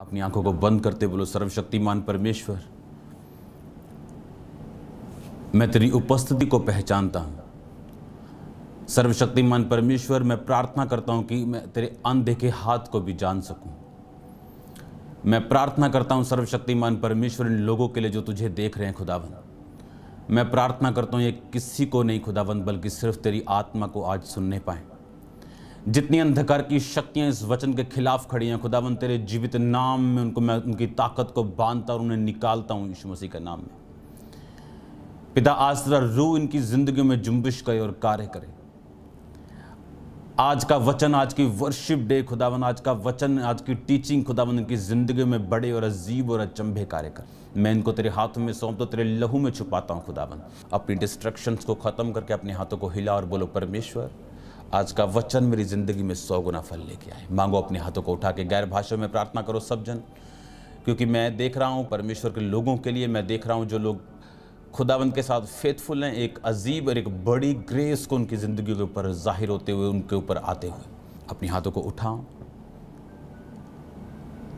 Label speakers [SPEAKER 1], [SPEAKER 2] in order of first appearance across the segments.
[SPEAKER 1] अपनी आंखों को बंद करते बोलो, सर्वशक्तिमान परमेश्वर, मैं तेरी उपस्थिति को पहचानता हूं। सर्वशक्तिमान परमेश्वर, मैं प्रार्थना करता हूं कि मैं तेरे अनदेखे हाथ को भी जान सकूं। मैं प्रार्थना करता हूं सर्वशक्तिमान परमेश्वर, इन लोगों के लिए जो तुझे देख रहे हैं खुदावन। मैं प्रार्थना करता हूं ये किसी को नहीं खुदावन, बल्कि सिर्फ तेरी आत्मा को आज सुनने पाए। जितनी अंधकार की शक्तियां इस वचन के खिलाफ खड़ी हैं खुदावन, तेरे जीवित नाम में उनको मैं उनकी ताकत को बांधता और उन्हें निकालता हूं यीशु मसीह के नाम में। पिता, आज तेरा रूह इनकी जिंदगी में जुम्बिश करे और कार्य करे। आज का वचन, आज की वर्शिप डे खुदावन, आज का वचन, आज की टीचिंग खुदावन इनकी जिंदगी में बड़े और अजीब और अचंभे कार्य कर। मैं इनको तेरे हाथों में सौंपता, तेरे लहू में छुपाता हूं खुदावन। अपनी डिस्ट्रैक्शंस को खत्म करके अपने हाथों को हिला और बोलो, परमेश्वर आज का वचन मेरी जिंदगी में 100 गुना फल लेके आए। मांगो, अपने हाथों को उठा के गैर भाषा में प्रार्थना करो सब जन, क्योंकि मैं देख रहा हूं परमेश्वर के लोगों के लिए, मैं देख रहा हूं जो लोग खुदावंद के साथ फेथफुल हैं, एक अजीब और एक बड़ी ग्रेस को उनकी ज़िंदगी के ऊपर जाहिर होते हुए, उनके ऊपर आते हुए। अपने हाथों को उठाओ,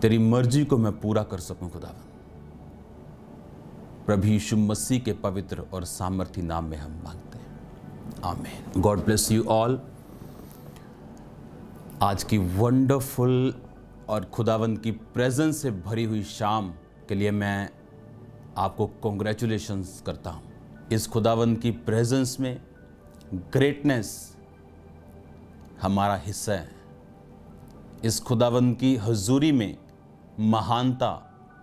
[SPEAKER 1] तेरी मर्जी को मैं पूरा कर सकूं खुदावंद। प्रभु यीशु मसीह के पवित्र और सामर्थी नाम में हम मांगते हैं, आमीन। God bless you all. आज की वंडरफुल और खुदावंद की प्रेजेंस से भरी हुई शाम के लिए मैं आपको कॉन्ग्रेचुलेशंस करता हूँ। इस खुदावंद की प्रेजेंस में ग्रेटनेस हमारा हिस्सा है। इस खुदावंद की हजूरी में महानता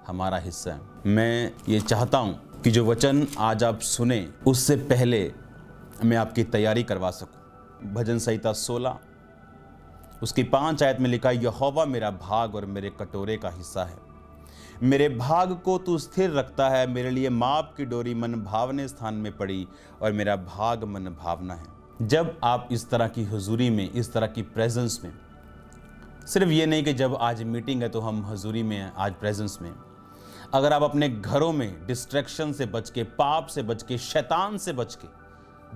[SPEAKER 1] हमारा हिस्सा है। मैं ये चाहता हूँ कि जो वचन आज आप सुने उससे पहले मैं आपकी तैयारी करवा सकूँ। भजन संहिता 16 उसकी 5 आयत में लिखा, यहोवा मेरा भाग और मेरे कटोरे का हिस्सा है, मेरे भाग को तू स्थिर रखता है। मेरे लिए माप की डोरी मन भावने स्थान में पड़ी और मेरा भाग मन भावना है। जब आप इस तरह की हुजूरी में, इस तरह की प्रेजेंस में, सिर्फ ये नहीं कि जब आज मीटिंग है तो हम हुजूरी में हैं, आज प्रेजेंस में, अगर आप अपने घरों में डिस्ट्रैक्शन से बच के, पाप से बच के, शैतान से बच के,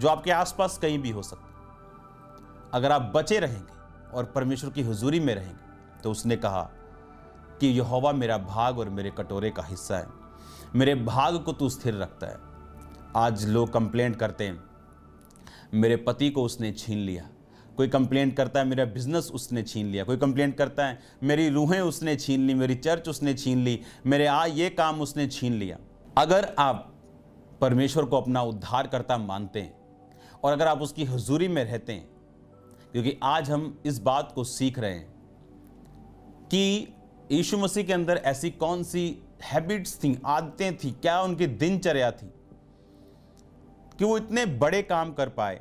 [SPEAKER 1] जो आपके आसपास कहीं भी हो सकता, अगर आप बचे रहेंगे और परमेश्वर की हुजूरी में रहेंगे, तो उसने कहा कि यहोवा मेरा भाग और मेरे कटोरे का हिस्सा है, मेरे भाग को तू स्थिर रखता है। आज लोग कंप्लेंट करते हैं, मेरे पति को उसने छीन लिया। कोई कंप्लेंट करता है, मेरा बिजनेस उसने छीन लिया। कोई कंप्लेंट करता है, मेरी रूहें उसने छीन ली, मेरी चर्च उसने छीन ली, मेरे ये काम उसने छीन लिया। अगर आप परमेश्वर को अपना उद्धारकर्ता मानते हैं और अगर आप उसकी हुजूरी में रहते हैं, क्योंकि आज हम इस बात को सीख रहे हैं कि यीशु मसीह के अंदर ऐसी कौन सी हैबिट्स थी, आदतें थी, क्या उनकी दिनचर्या थी कि वो इतने बड़े काम कर पाए।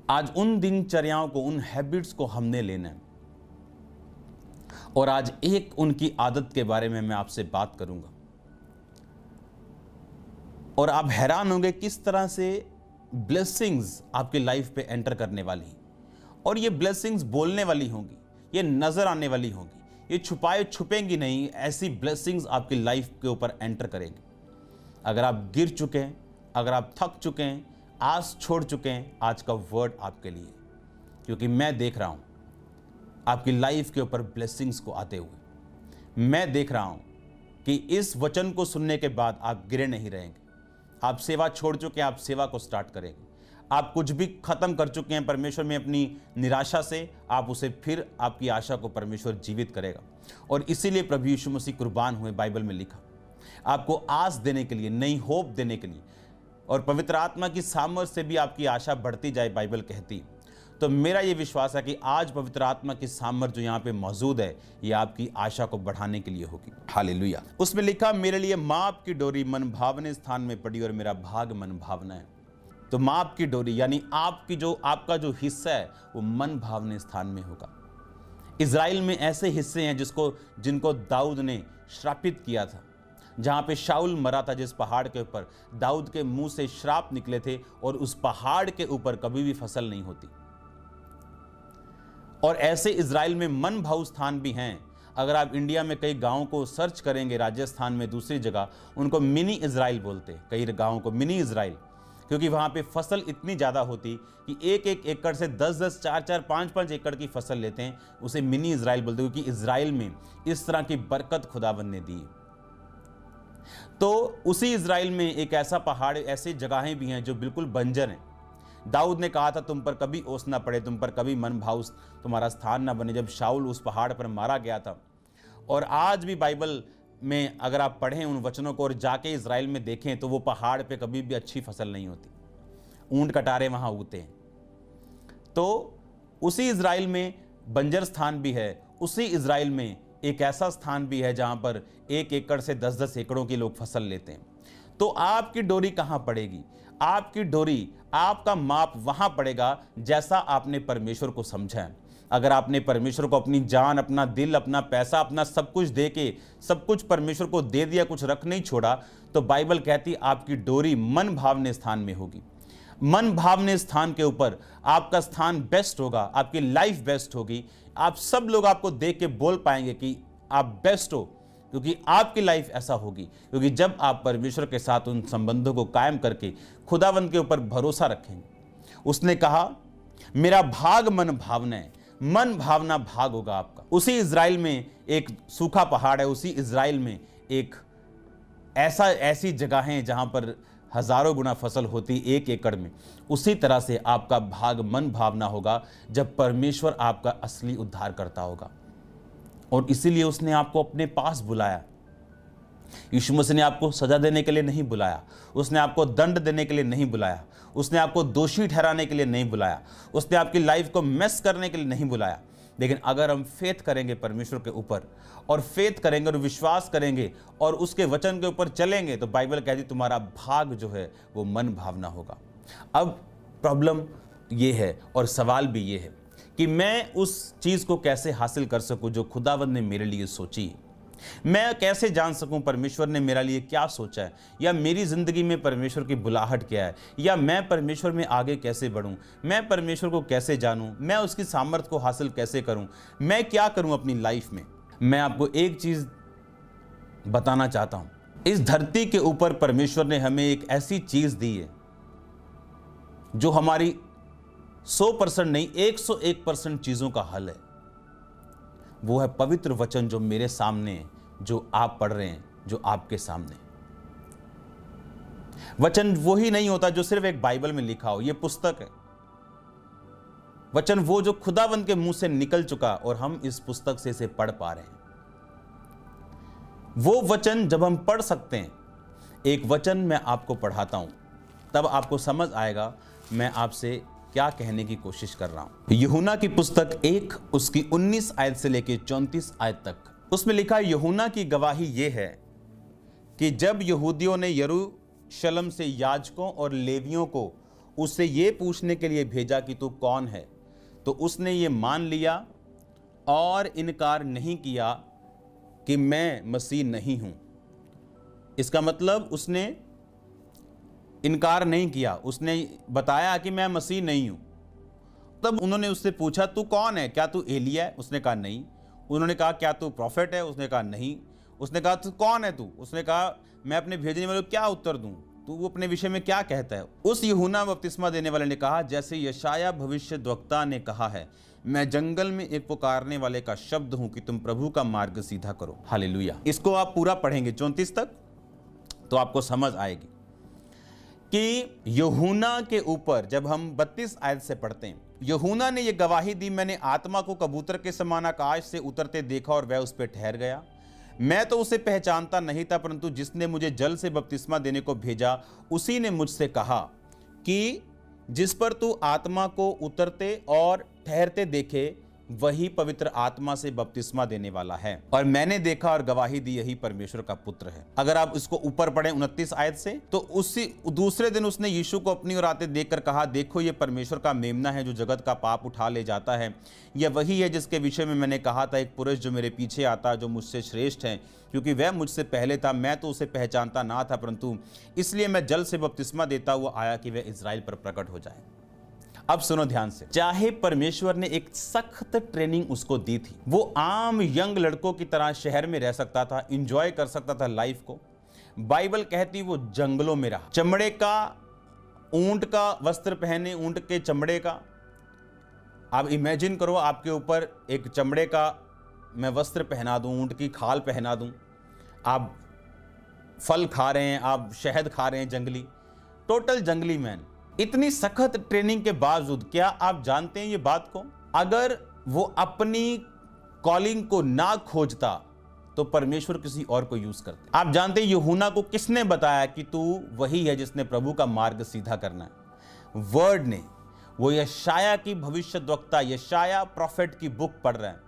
[SPEAKER 1] आज उन दिनचर्याओं को, उन हैबिट्स को हमने लेना है। और आज एक उनकी आदत के बारे में मैं आपसे बात करूंगा और आप हैरान होंगे किस तरह से ब्लेसिंग्स आपकी लाइफ पे एंटर करने वाली हैं। और ये ब्लेसिंग्स बोलने वाली होंगी, ये नजर आने वाली होंगी, ये छुपाए छुपेंगी नहीं। ऐसी ब्लेसिंग्स आपकी लाइफ के ऊपर एंटर करेंगी। अगर आप गिर चुके हैं, अगर आप थक चुके हैं, आस छोड़ चुके हैं, आज का वर्ड आपके लिए, क्योंकि मैं देख रहा हूं आपकी लाइफ के ऊपर ब्लेसिंग्स को आते हुए। मैं देख रहा हूं कि इस वचन को सुनने के बाद आप गिरे नहीं रहेंगे। आप सेवा छोड़ चुके हैं, आप सेवा को स्टार्ट करेंगे। आप कुछ भी खत्म कर चुके हैं परमेश्वर में अपनी निराशा से, आप उसे फिर, आपकी आशा को परमेश्वर जीवित करेगा। और इसीलिए प्रभु यीशु मसीह कुर्बान हुए, बाइबल में लिखा, आपको आस देने के लिए, नई होप देने के लिए, और पवित्र आत्मा की सामर्थ्य से भी आपकी आशा बढ़ती जाए, बाइबल कहती है। तो मेरा ये विश्वास है कि आज पवित्र आत्मा की सामर्थ्य जो यहाँ पे मौजूद है, ये आपकी आशा को बढ़ाने के लिए होगी। हालेलुया। उसमें लिखा, मेरे लिए माप की डोरी मन भावने स्थान में पड़ी और मेरा भाग मन भावना है। तो माप की डोरी यानी आपका जो हिस्सा है वो मन भावने स्थान में होगा। इज़राइल में ऐसे हिस्से हैं जिनको दाऊद ने श्रापित किया था। जहां पे शाऊल मरा था, जिस पहाड़ के ऊपर दाऊद के मुंह से श्राप निकले थे, और उस पहाड़ के ऊपर कभी भी फसल नहीं होती। और ऐसे इज़राइल में मन भाव स्थान भी हैं। अगर आप इंडिया में कई गांवों को सर्च करेंगे, राजस्थान में, दूसरी जगह, उनको मिनी इज़राइल बोलते हैं। कई गांवों को मिनी इज़राइल, क्योंकि वहां पे फसल इतनी ज़्यादा होती कि एक एक एकड़ से 10-10, 4-4, 5-5 एकड़ की फसल लेते हैं। उसे मिनी इज़राइल बोलते हैं, क्योंकि इज़राइल में इस तरह की बरकत खुदावंद ने दी। तो उसी इज़राइल में एक ऐसा पहाड़, ऐसी जगहें भी हैं जो बिल्कुल बंजर हैं। दाऊद ने कहा था, तुम पर कभी ओस ना पड़े, तुम पर कभी मन भाव तुम्हारा स्थान ना बने, जब शाऊल उस पहाड़ पर मारा गया था। और आज भी बाइबल में अगर आप पढ़ें उन वचनों को और जाके इज़राइल में देखें तो वो पहाड़ पे कभी भी अच्छी फसल नहीं होती, ऊंट कटारे वहाँ उगते हैं। तो उसी इज़राइल में बंजर स्थान भी है, उसी इज़राइल में एक ऐसा स्थान भी है जहाँ पर 1 एकड़ से 10-10 एकड़ों की लोग फसल लेते हैं। तो आपकी डोरी कहाँ पड़ेगी? आपकी डोरी, आपका माप वहाँ पड़ेगा जैसा आपने परमेश्वर को समझा है। अगर आपने परमेश्वर को अपनी जान, अपना दिल, अपना पैसा, अपना सब कुछ दे के सब कुछ परमेश्वर को दे दिया, कुछ रख नहीं छोड़ा, तो बाइबल कहती आपकी डोरी मन भावने स्थान में होगी। मन भावने स्थान के ऊपर आपका स्थान बेस्ट होगा, आपकी लाइफ बेस्ट होगी। आप सब लोग आपको देख के बोल पाएंगे कि आप बेस्ट हो, क्योंकि आपकी लाइफ ऐसा होगी। क्योंकि जब आप परमेश्वर के साथ उन संबंधों को कायम करके खुदावंद के ऊपर भरोसा रखेंगे। उसने कहा मेरा भाग मन भावना है, मन भावना भाग होगा आपका। उसी इज़राइल में एक सूखा पहाड़ है, उसी इज़राइल में एक ऐसी जगह है जहां पर हजारों गुना फसल होती 1 एकड़ में। उसी तरह से आपका भाग मन भावना होगा जब परमेश्वर आपका असली उद्धार करता होगा। और इसीलिए उसने आपको अपने पास बुलाया। यीशु मसीह ने आपको सजा देने के लिए नहीं बुलाया, उसने आपको दंड देने के लिए नहीं बुलाया, उसने आपको दोषी ठहराने के लिए नहीं बुलाया, उसने आपकी लाइफ को मेस करने के लिए नहीं बुलाया। लेकिन अगर हम फेथ करेंगे परमेश्वर के ऊपर, और फेथ करेंगे और विश्वास करेंगे और उसके वचन के ऊपर चलेंगे, तो बाइबल कहती तुम्हारा भाग जो है वो मन भावना होगा। अब प्रॉब्लम ये है और सवाल भी ये है कि मैं उस चीज़ को कैसे हासिल कर सकूं जो खुदावंद ने मेरे लिए सोची। मैं कैसे जान सकूं परमेश्वर ने मेरे लिए क्या सोचा है, या मेरी ज़िंदगी में परमेश्वर की बुलाहट क्या है, या मैं परमेश्वर में आगे कैसे बढ़ूं, मैं परमेश्वर को कैसे जानूं, मैं उसकी सामर्थ्य को हासिल कैसे करूं, मैं क्या करूं अपनी लाइफ में। मैं आपको एक चीज़ बताना चाहता हूं, इस धरती के ऊपर परमेश्वर ने हमें एक ऐसी चीज़ दी है जो हमारी 100% नहीं 101% चीज़ों का हल है। वो है पवित्र वचन जो मेरे सामने है, जो आप पढ़ रहे हैं, जो आपके सामने। वचन वो ही नहीं होता जो सिर्फ एक बाइबल में लिखा हो, ये पुस्तक है। वचन वो जो खुदावंद के मुंह से निकल चुका और हम इस पुस्तक से इसे पढ़ पा रहे हैं। वो वचन जब हम पढ़ सकते हैं, एक वचन मैं आपको पढ़ाता हूं, तब आपको समझ आएगा मैं आपसे क्या कहने की कोशिश कर रहा हूं। यूहन्ना की पुस्तक 1 उसकी 19 आयत से लेकर 34 आयत तक, उसमें लिखा है, यूहन्ना की गवाही यह है कि जब यहूदियों ने यरूशलेम से याजकों और लेवियों को उससे ये पूछने के लिए भेजा कि तू कौन है, तो उसने ये मान लिया और इनकार नहीं किया कि मैं मसीह नहीं हूं। इसका मतलब उसने इनकार नहीं किया, उसने बताया कि मैं मसीह नहीं हूं। तब उन्होंने उससे पूछा तू कौन है, क्या तू एलिया है? उसने कहा नहीं। उन्होंने कहा क्या तू प्रॉफिट है? उसने कहा नहीं। उसने कहा तू कौन है तू? उसने कहा मैं अपने भेजने वाले को क्या उत्तर दूं, तू अपने विषय में क्या कहता है? उस यूहन्ना बपतिस्मा देने वाले ने कहा, जैसे यशाया भविष्यद्वक्ता ने कहा है, मैं जंगल में एक पुकारने वाले का शब्द हूं कि तुम प्रभु का मार्ग सीधा करो। हालेलुया। इसको आप पूरा पढ़ेंगे 34 तक तो आपको समझ आएगी कि यूहन्ना के ऊपर जब हम 32 आयत से पढ़ते हैं, यूहन्ना ने यह गवाही दी, मैंने आत्मा को कबूतर के समान आकाश से उतरते देखा और वह उस पर ठहर गया। मैं तो उसे पहचानता नहीं था, परंतु जिसने मुझे जल से बपतिस्मा देने को भेजा उसी ने मुझसे कहा कि जिस पर तू आत्मा को उतरते और ठहरते देखे वही पवित्र आत्मा से बपतिस्मा देने वाला है। और मैंने देखा और गवाही दी, यही परमेश्वर का पुत्र है। अगर आप इसको ऊपर पढ़ें 29 आयत से, तो उसी दूसरे दिन उसने यीशु को अपनी ओर आते देखकर कहा, देखो ये परमेश्वर का मेमना है जो जगत का पाप उठा ले जाता है। यह वही है जिसके विषय में मैंने कहा था, एक पुरुष जो मेरे पीछे आता, जो मुझसे श्रेष्ठ है, क्योंकि वह मुझसे पहले था। मैं तो उसे पहचानता ना था, परंतु इसलिए मैं जल से बपतिस्मा देता हुआ आया कि वह इज़राइल पर प्रकट हो जाए। अब सुनो ध्यान से, चाहे परमेश्वर ने एक सख्त ट्रेनिंग उसको दी थी, वो आम यंग लड़कों की तरह शहर में रह सकता था, एंजॉय कर सकता था लाइफ को। बाइबल कहती वो जंगलों में रहा, चमड़े का ऊंट का वस्त्र पहने, ऊंट के चमड़े का। आप इमेजिन करो आपके ऊपर एक चमड़े का मैं वस्त्र पहना दूं, ऊंट की खाल पहना दूं, आप फल खा रहे हैं, आप शहद खा रहे हैं, जंगली, टोटल जंगली मैन। इतनी सख्त ट्रेनिंग के बावजूद क्या आप जानते हैं ये बात को, अगर वो अपनी कॉलिंग को ना खोजता तो परमेश्वर किसी और को यूज करते। आप जानते हैं यूहन्ना को किसने बताया कि तू वही है जिसने प्रभु का मार्ग सीधा करना है? वर्ड ने। वो यशाया की भविष्यद्वक्ता, यशाया प्रॉफिट की बुक पढ़ रहे हैं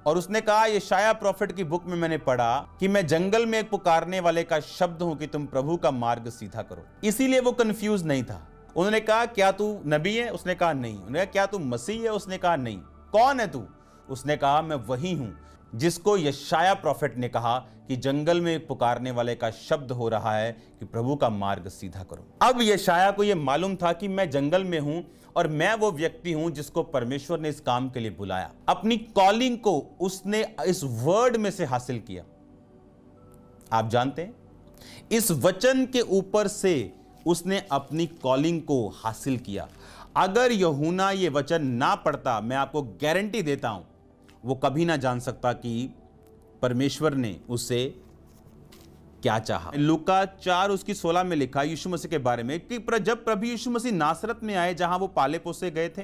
[SPEAKER 1] और उसने कहा, यशाया प्रॉफिट की बुक में मैंने पढ़ा कि मैं जंगल में एक पुकारने वाले का शब्द हूं कि तुम प्रभु का मार्ग सीधा करो। इसीलिए वो कंफ्यूज नहीं था। उन्होंने कहा, क्या तू नबी है? उसने कहा नहीं। उन्होंने कहा, क्या तू मसीह है? उसने कहा नहीं। कौन है तू? उसने कहा, मैं वही हूं जिसको यशाया प्रॉफिट ने कहा कि जंगल में पुकारने वाले का शब्द हो रहा है कि प्रभु का मार्ग सीधा करो। अब यशाया को यह मालूम था कि मैं जंगल में हूं और मैं वो व्यक्ति हूं जिसको परमेश्वर ने इस काम के लिए बुलाया। अपनी कॉलिंग को उसने इस वर्ड में से हासिल किया। आप जानते हैं, इस वचन के ऊपर से उसने अपनी कॉलिंग को हासिल किया। अगर यूहन्ना ये वचन ना पढ़ता, मैं आपको गारंटी देता हूं वो कभी ना जान सकता कि परमेश्वर ने उससे क्या चाहा। लूका 4 उसकी 16 में लिखा यीशु मसीह के बारे में कि जब प्रभु यीशु मसीह नासरत में आए, जहां वो पाले पोसे गए थे,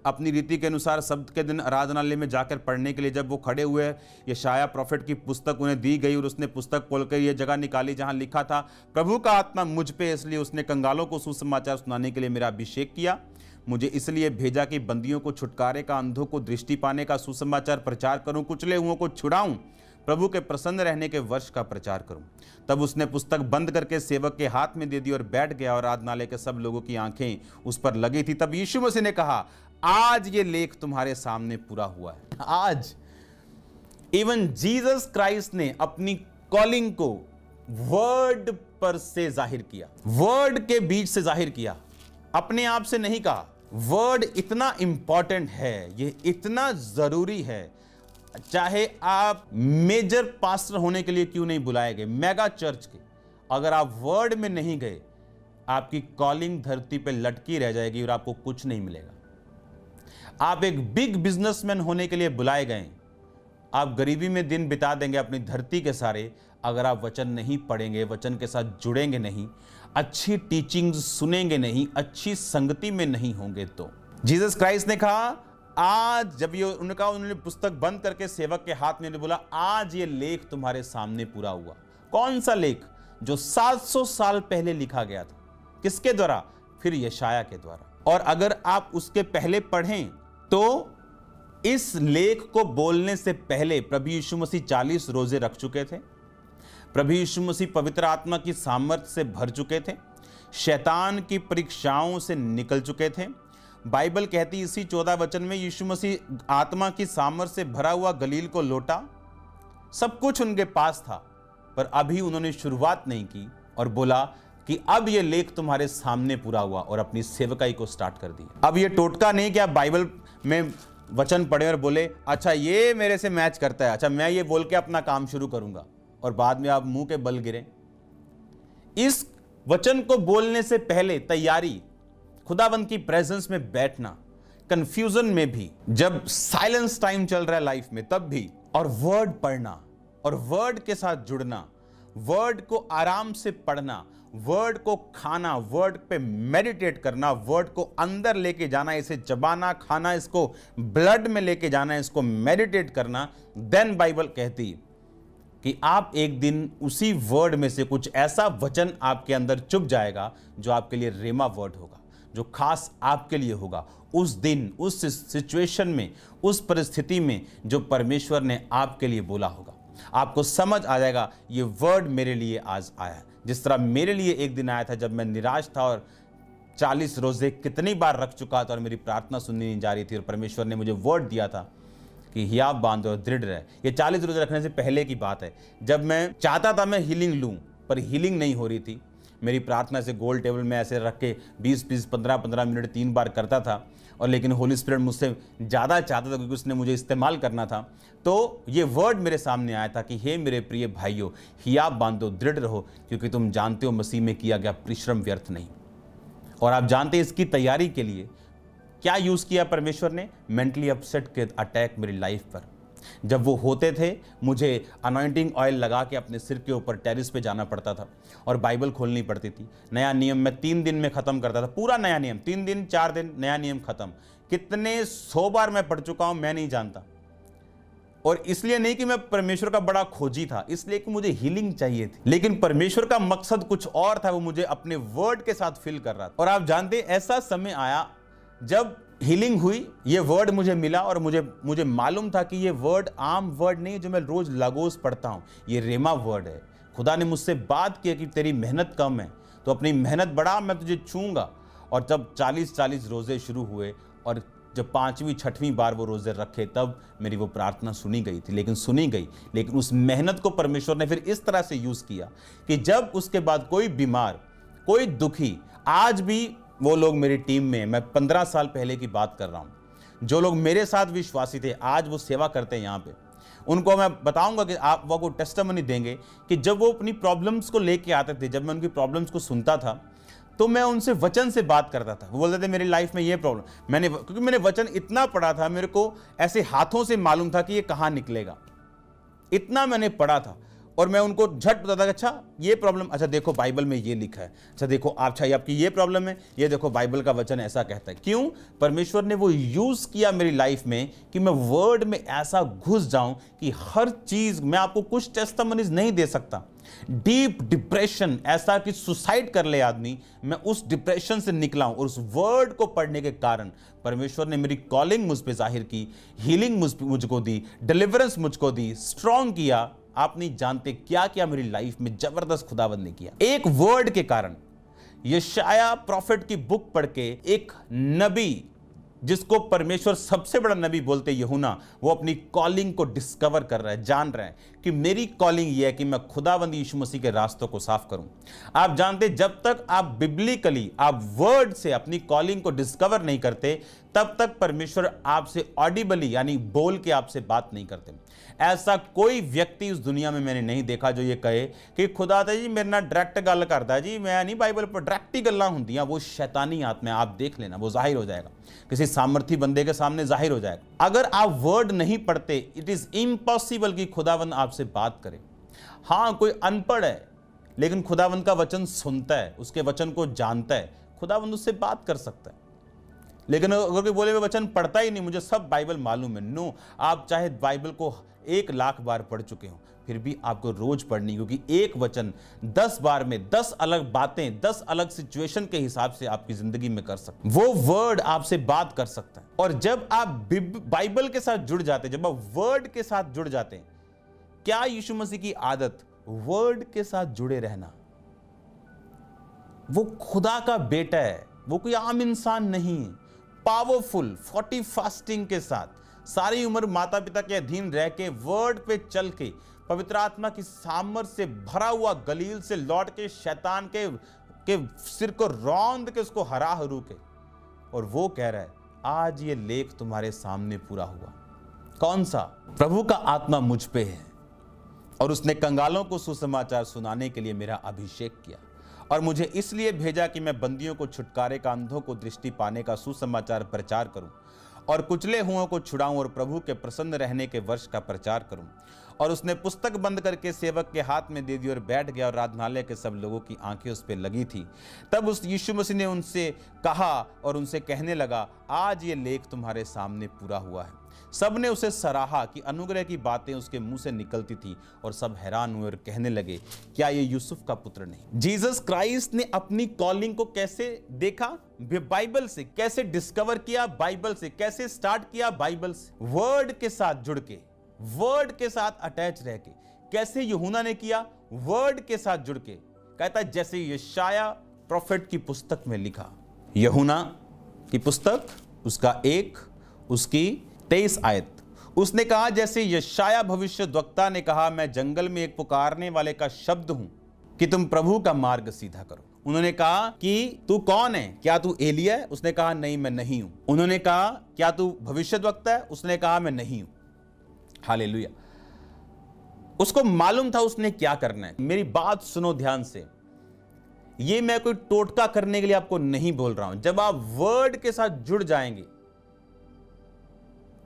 [SPEAKER 1] अपनी रीति के अनुसार सब्त के दिन आराधनालय में जाकर पढ़ने के लिए जब वो खड़े हुए, यशाया प्रॉफिट की पुस्तक उन्हें दी गई और उसने पुस्तक खोलकर ये जगह निकाली जहां लिखा था, प्रभु का आत्मा मुझ पे, इसलिए उसने कंगालों को सुसमाचार सुनाने के लिए मेरा अभिषेक किया। मुझे इसलिए भेजा कि बंदियों को छुटकारे का, अंधों को दृष्टि पाने का सुसमाचार प्रचार करूं, कुचले हुओं को छुड़ाऊं, प्रभु के प्रसन्न रहने के वर्ष का प्रचार करूं। तब उसने पुस्तक बंद करके सेवक के हाथ में दे दी और बैठ गया और आराधनालय के सब लोगों की आंखें उस पर लगी थी। तब यीशु मसीह ने कहा, आज ये लेख तुम्हारे सामने पूरा हुआ है। आज इवन जीसस क्राइस्ट ने अपनी कॉलिंग को वर्ड पर से जाहिर किया, वर्ड के बीच से जाहिर किया, अपने आप से नहीं कहा। वर्ड इतना इंपॉर्टेंट है, ये इतना जरूरी है, चाहे आप मेजर पास्टर होने के लिए क्यों नहीं बुलाए गए, मेगा चर्च के, अगर आप वर्ड में नहीं गए, आपकी कॉलिंग धरती पे लटकी रह जाएगी और आपको कुछ नहीं मिलेगा। आप एक बिग बिजनेसमैन होने के लिए बुलाए गए, आप गरीबी में दिन बिता देंगे अपनी धरती के सारे, अगर आप वचन नहीं पढ़ेंगे, वचन के साथ जुड़ेंगे नहीं, अच्छी टीचिंग्स सुनेंगे नहीं, अच्छी संगति में नहीं होंगे। तो जीसस क्राइस्ट ने कहा, आज जब ये उन्होंने पुस्तक बंद करके सेवक के हाथ में बोला, आज ये लेख तुम्हारे सामने पूरा हुआ। कौन सा लेख? जो 700 साल पहले लिखा गया था। किसके द्वारा? फिर यशाया के द्वारा। और अगर आप उसके पहले पढ़ें तो इस लेख को बोलने से पहले प्रभु यीशु मसीह 40 रोजे रख चुके थे। प्रभु यीशु मसीह पवित्र आत्मा की सामर्थ्य से भर चुके थे, शैतान की परीक्षाओं से निकल चुके थे। बाइबल कहती इसी 14 वचन में, यीशु मसीह आत्मा की सामर्थ्य से भरा हुआ गलील को लौटा, सब कुछ उनके पास था, पर अभी उन्होंने शुरुआत नहीं की और बोला कि अब ये लेख तुम्हारे सामने पूरा हुआ, और अपनी सेवकाई को स्टार्ट कर दी। अब ये टोटका नहीं कि आप बाइबल में वचन पढ़े और बोले, अच्छा ये मेरे से मैच करता है, अच्छा मैं ये बोल के अपना काम शुरू करूंगा, और बाद में आप मुंह के बल गिरे। इस वचन को बोलने से पहले तैयारी, खुदावंद की प्रेजेंस में बैठना, कंफ्यूजन में भी, जब साइलेंस टाइम चल रहा है लाइफ में तब भी, और वर्ड पढ़ना और वर्ड के साथ जुड़ना, वर्ड को आराम से पढ़ना, वर्ड को खाना, वर्ड पे मेडिटेट करना, वर्ड को अंदर लेके जाना, इसे चबाना, खाना, इसको ब्लड में लेके जाना, इसको मेडिटेट करना। देन बाइबल कहती कि आप एक दिन उसी वर्ड में से कुछ ऐसा वचन आपके अंदर चुभ जाएगा जो आपके लिए रेमा वर्ड होगा, जो खास आपके लिए होगा उस दिन, उस सिचुएशन में, उस परिस्थिति में जो परमेश्वर ने आपके लिए बोला होगा। आपको समझ आ जाएगा ये वर्ड मेरे लिए आज आया, जिस तरह मेरे लिए एक दिन आया था जब मैं निराश था और 40 रोजे कितनी बार रख चुका था और मेरी प्रार्थना सुननी नहीं जा रही थी, और परमेश्वर ने मुझे वर्ड दिया था कि हियाव बांधो और दृढ़ रहे। ये 40 रोजे रखने से पहले की बात है, जब मैं चाहता था मैं हीलिंग लूं पर हीलिंग नहीं हो रही थी। मेरी प्रार्थना से गोल टेबल में ऐसे रख के 20-20, 15-15 मिनट 3 बार करता था, और लेकिन होली स्पिरिट मुझसे ज़्यादा चाहता था क्योंकि उसने मुझे इस्तेमाल करना था। तो ये वर्ड मेरे सामने आया था कि हे मेरे प्रिय भाइयों, हियाव बांधो, दृढ़ रहो, क्योंकि तुम जानते हो मसीह में किया गया परिश्रम व्यर्थ नहीं। और आप जानते हैं इसकी तैयारी के लिए क्या यूज किया परमेश्वर ने? मेंटली अपसेट के अटैक मेरी लाइफ पर जब वो होते थे, मुझे अनॉइंटिंग ऑयल लगा के अपने सिर के ऊपर टेरिस पे जाना पड़ता था और बाइबल खोलनी पड़ती थी। नया नियम मैं 3 दिन में खत्म करता था, पूरा नया नियम, 3 दिन 4 दिन नया नियम खत्म। कितने 100 बार मैं पढ़ चुका हूं मैं नहीं जानता। और इसलिए नहीं कि मैं परमेश्वर का बड़ा खोजी था, इसलिए कि मुझे हीलिंग चाहिए थी। लेकिन परमेश्वर का मकसद कुछ और था, वो मुझे अपने वर्ड के साथ फिल कर रहा था। और आप जानते हैं ऐसा समय आया जब हीलिंग हुई, ये वर्ड मुझे मिला और मुझे मालूम था कि ये वर्ड आम वर्ड नहीं जो मैं रोज लागोस पढ़ता हूं, ये रेमा वर्ड है। खुदा ने मुझसे बात की कि तेरी मेहनत कम है तो अपनी मेहनत बढ़ा, मैं तुझे छूंगा। और जब 40-40 रोजे शुरू हुए और जब 5वीं 6वीं बार वो रोजे रखे, तब मेरी वो प्रार्थना सुनी गई थी। लेकिन सुनी गई, लेकिन उस मेहनत को परमेश्वर ने फिर इस तरह से यूज किया कि जब उसके बाद कोई बीमार, कोई दुखी, आज भी वो लोग मेरी टीम में, मैं 15 साल पहले की बात कर रहा हूं, जो लोग मेरे साथ विश्वासी थे, आज वो सेवा करते हैं यहाँ पे। उनको मैं बताऊंगा कि आप वो टेस्टिमनी देंगे कि जब वो अपनी प्रॉब्लम्स को लेके आते थे, जब मैं उनकी प्रॉब्लम्स को सुनता था, तो मैं उनसे वचन से बात करता था। वो बोलते थे मेरी लाइफ में ये प्रॉब्लम, क्योंकि मैंने वचन इतना पढ़ा था, मेरे को ऐसे हाथों से मालूम था कि ये कहाँ निकलेगा, इतना मैंने पढ़ा था। और मैं उनको झट बताता था, अच्छा ये प्रॉब्लम, अच्छा देखो बाइबल में ये लिखा है, अच्छा देखो अच्छा ये आपकी ये प्रॉब्लम है, ये देखो बाइबल का वचन ऐसा कहता है। क्यों? परमेश्वर ने वो यूज किया मेरी लाइफ में कि मैं वर्ड में ऐसा घुस जाऊं कि हर चीज, मैं आपको कुछ टेस्टिमनीज नहीं दे सकता। डीप डिप्रेशन, ऐसा कि सुसाइड कर ले आदमी, मैं उस डिप्रेशन से निकला हूं। और उस वर्ड को पढ़ने के कारण परमेश्वर ने मेरी कॉलिंग मुझ पे जाहिर की, हीलिंग मुझको दी, डिलीवरेंस मुझको दी, स्ट्रॉन्ग किया। आप नहीं जानते क्या क्या मेरी लाइफ में जबरदस्त खुदावंद ने किया। एक वर्ड के कारण, यशाया प्रॉफिट की बुक पढ़ के एक नबी, जिसको परमेश्वर सबसे बड़ा नबी बोलते यूहन्ना, वो अपनी कॉलिंग को डिस्कवर कर रहा है, जान रहा है कि मेरी कॉलिंग ये है कि मैं खुदावंद यीशु मसीह के रास्तों को साफ करूं। आप जानते, जब तक आप बिब्लिकली, आप वर्ड से अपनी कॉलिंग को डिस्कवर नहीं करते, तब तक परमेश्वर आपसे ऑडिबली यानी बोल के आपसे बात नहीं करते। ऐसा कोई व्यक्ति इस दुनिया में मैंने नहीं देखा जो ये कहे कि खुदा ते जी मेरे नाल डायरेक्ट गल करता जी, मैं नहीं बाइबल पर डायरेक्ट ही गल्लां हुंदियां। वो शैतानी आत्मा है, आप देख लेना, वो जाहिर हो जाएगा, किसी सामर्थी बंदे के सामने जाहिर हो जाएगा। अगर आप वर्ड नहीं पढ़ते, इट इज इम्पॉसिबल कि खुदावंद आपसे बात करे। हाँ, कोई अनपढ़ है लेकिन खुदावंद का वचन सुनता है, उसके वचन को जानता है, खुदावंद उससे बात कर सकता है। लेकिन अगर कोई बोले मैं वचन पढ़ता ही नहीं, मुझे सब बाइबल मालूम है, नो। आप चाहे बाइबल को 1 लाख बार पढ़ चुके हो, फिर भी आपको रोज पढ़नी, क्योंकि एक वचन 10 बार में 10 अलग बातें, 10 अलग सिचुएशन के हिसाब से आपकी जिंदगी में कर सकते। वो वर्ड आपसे बात कर सकता है। और जब आप बाइबल के साथ जुड़ जाते, जब आप वर्ड के साथ जुड़ जाते हैं, क्या यीशु मसीह की आदत वर्ड के साथ जुड़े रहना। वो खुदा का बेटा है, वो कोई आम इंसान नहीं है। पावरफुल 40 फास्टिंग के साथ सारी उम्र माता पिता के अधीन रह के, वर्ड पे चल के, पवित्र आत्मा की सामर्थ से भरा हुआ गलील से लौट के, शैतान के सिर को रौंद के, उसको हरा हरू के, और वो कह रहा है आज ये लेख तुम्हारे सामने पूरा हुआ। कौन सा? प्रभु का आत्मा मुझ पे है और उसने कंगालों को सुसमाचार सुनाने के लिए मेरा अभिषेक किया, और मुझे इसलिए भेजा कि मैं बंदियों को छुटकारे का, अंधों को दृष्टि पाने का सुसमाचार प्रचार करूं, और कुचले हुओं को छुड़ाऊं, और प्रभु के प्रसन्न रहने के वर्ष का प्रचार करूं। और उसने पुस्तक बंद करके सेवक के हाथ में दे दी और बैठ गया, और आराधनालय के सब लोगों की आंखें उस पर लगी थी। तब उस यीशु मसीह ने उनसे कहा और उनसे कहने लगा, आज ये लेख तुम्हारे सामने पूरा हुआ है। सब ने उसे सराहा कि अनुग्रह की बातें उसके मुंह से निकलती थी, और सब हैरान हुए और कहने लगे, क्या ये यूसुफ का पुत्र नहीं? जीसस क्राइस्ट ने अपनी कॉलिंग को कैसे देखा? बाइबल से। कैसे डिस्कवर किया? बाइबल से। कैसे स्टार्ट किया? बाइबल से। वर्ड के साथ जुड़ के, वर्ड के साथ अटैच रह के। कैसे यूहन्ना ने किया? वर्ड के साथ जुड़ के। कहता है जैसे यशाया प्रोफेट की पुस्तक में लिखा, यूहन्ना की पुस्तक उसका 1 उसकी 23 आयत, उसने कहा जैसे यशाया भविष्यद्वक्ता ने कहा, मैं जंगल में एक पुकारने वाले का शब्द हूं कि तुम प्रभु का मार्ग सीधा करो। उन्होंने कहा कि तू कौन है? क्या तू एलिया है? उसने कहा नहीं, मैं नहीं हूं। उन्होंने कहा क्या तू भविष्यद्वक्ता है? उसने कहा मैं नहीं हूं। हालेलुया। उसको मालूम था उसने क्या करना है। मेरी बात सुनो ध्यान से। ये मैं कोई टोटका करने के लिए आपको नहीं बोल रहा हूं। जब आप वर्ड के साथ जुड़ जाएंगे,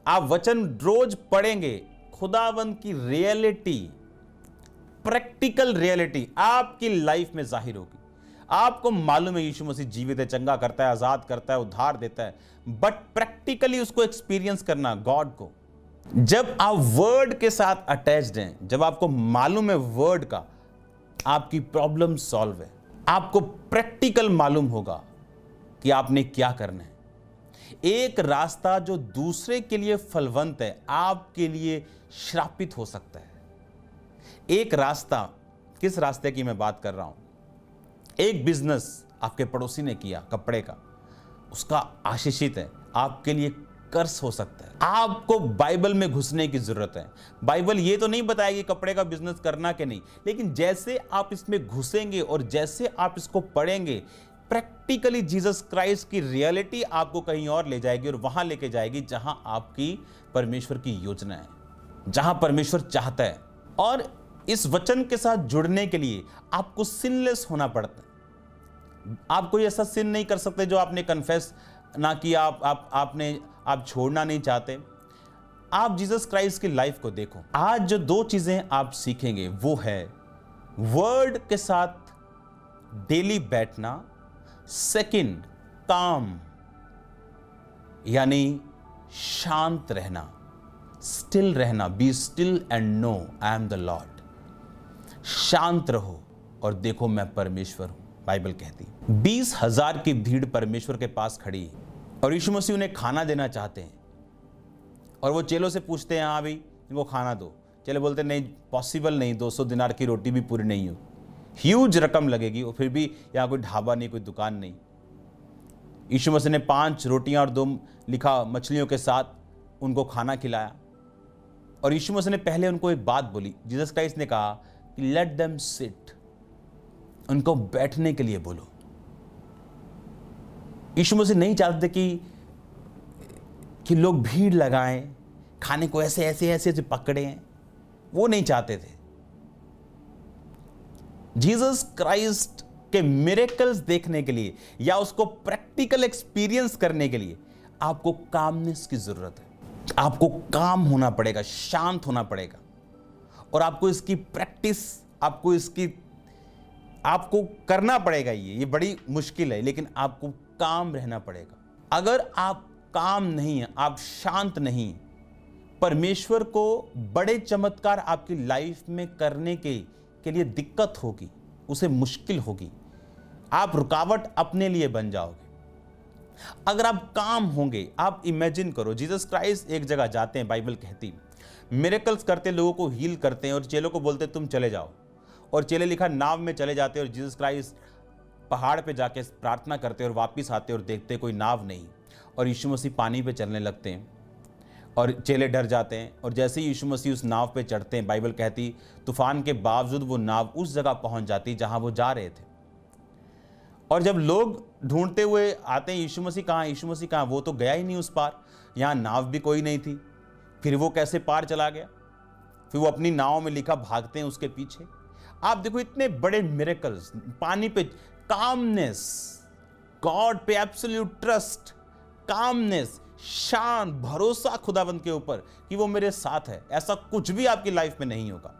[SPEAKER 1] आप वचन रोज पढ़ेंगे, खुदावंद की रियलिटी, प्रैक्टिकल रियलिटी आपकी लाइफ में जाहिर होगी। आपको मालूम है यीशु मसीह जीवित है, चंगा करता है, आजाद करता है, उद्धार देता है, बट प्रैक्टिकली उसको एक्सपीरियंस करना गॉड को। जब आप वर्ड के साथ अटैच्ड हैं, जब आपको मालूम है वर्ड का, आपकी प्रॉब्लम सॉल्व है। आपको प्रैक्टिकल मालूम होगा कि आपने क्या करना है। एक रास्ता जो दूसरे के लिए फलवंत है, आपके लिए श्रापित हो सकता है। एक रास्ता, किस रास्ते की मैं बात कर रहा हूं? एक बिजनेस आपके पड़ोसी ने किया कपड़े का, उसका आशीषित है, आपके लिए कर्स हो सकता है। आपको बाइबल में घुसने की जरूरत है। बाइबल ये तो नहीं बताएगी कपड़े का बिजनेस करना कि नहीं, लेकिन जैसे आप इसमें घुसेंगे और जैसे आप इसको पढ़ेंगे, प्रैक्टिकली जीसस क्राइस्ट की रियलिटी आपको कहीं और ले जाएगी और वहां लेके जाएगी जहां आपकी परमेश्वर की योजना है, जहां परमेश्वर चाहता है। और इस वचन के साथ जुड़ने के लिए आपको सिनलेस होना पड़ता है। आप कोई ऐसा सिन नहीं कर सकते जो आपने कन्फेस ना किया, आप छोड़ना नहीं चाहते। आप जीसस क्राइस्ट की लाइफ को देखो। आज जो दो चीजें आप सीखेंगे वो है वर्ड के साथ डेली बैठना, सेकंड काम यानी शांत रहना, स्टिल रहना, be still and know I am the Lord. शांत रहो और देखो मैं परमेश्वर हूं, बाइबल कहती है। 20,000 की भीड़ परमेश्वर के पास खड़ी है और यीशु मसीह उन्हें खाना देना चाहते हैं। और वो चेलों से पूछते हैं, हाँ भाई इनको खाना दो। चेले बोलते नहीं, पॉसिबल नहीं, 200 दिनार की रोटी भी पूरी नहीं हो, ह्यूज रकम लगेगी, और फिर भी यहाँ कोई ढाबा नहीं, कोई दुकान नहीं। यीशु मसीह ने 5 रोटियां और 2 लिखा मछलियों के साथ उनको खाना खिलाया। और यीशु मसीह ने पहले उनको एक बात बोली। जीसस क्राइस्ट ने कहा कि लेट देम सिट, उनको बैठने के लिए बोलो। यीशु मसीह नहीं चाहते कि लोग भीड़ लगाएं, खाने को ऐसे ऐसे ऐसे ऐसे पकड़े हैं, वो नहीं चाहते थे। जीसस क्राइस्ट के मिरेकल्स देखने के लिए या उसको प्रैक्टिकल एक्सपीरियंस करने के लिए आपको कामनेस की जरूरत है। आपको काम होना पड़ेगा, शांत होना पड़ेगा, और आपको इसकी प्रैक्टिस, आपको करना पड़ेगा। ये बड़ी मुश्किल है, लेकिन आपको काम रहना पड़ेगा। अगर आप काम नहीं है, आप शांत नहीं, परमेश्वर को बड़े चमत्कार आपकी लाइफ में करने के लिए दिक्कत होगी, उसे मुश्किल होगी, आप रुकावट अपने लिए बन जाओगे। अगर आप काम होंगे, आप इमेजिन करो, जीसस क्राइस्ट एक जगह जाते हैं, बाइबल कहती मिरेकल्स करते, लोगों को हील करते हैं और चेलों को बोलते तुम चले जाओ, और चेले लिखा नाव में चले जाते और जीसस क्राइस्ट पहाड़ पे जाके प्रार्थना करते और वापस आते और देखते कोई नाव नहीं, और यीशु मसीह पानी पे चलने लगते हैं और चेले डर जाते हैं। और जैसे ही यीशु मसीह उस नाव पे चढ़ते हैं, बाइबल कहती तूफान के बावजूद वो नाव उस जगह पहुंच जाती जहां वो जा रहे थे। और जब लोग ढूंढते हुए आते हैं यीशु मसीह कहाँ, यीशु मसीह कहाँ, वो तो गया ही नहीं उस पार, यहाँ नाव भी कोई नहीं थी, फिर वो कैसे पार चला गया? फिर वो अपनी नाव में लिखा भागते हैं उसके पीछे। आप देखो इतने बड़े मिरेकल्स, पानी पे कामनेस, गॉड पे एब्सोल्यूट ट्रस्ट, कामनेस, शांत भरोसा खुदावंद के ऊपर कि वो मेरे साथ है। ऐसा कुछ भी आपकी लाइफ में नहीं होगा।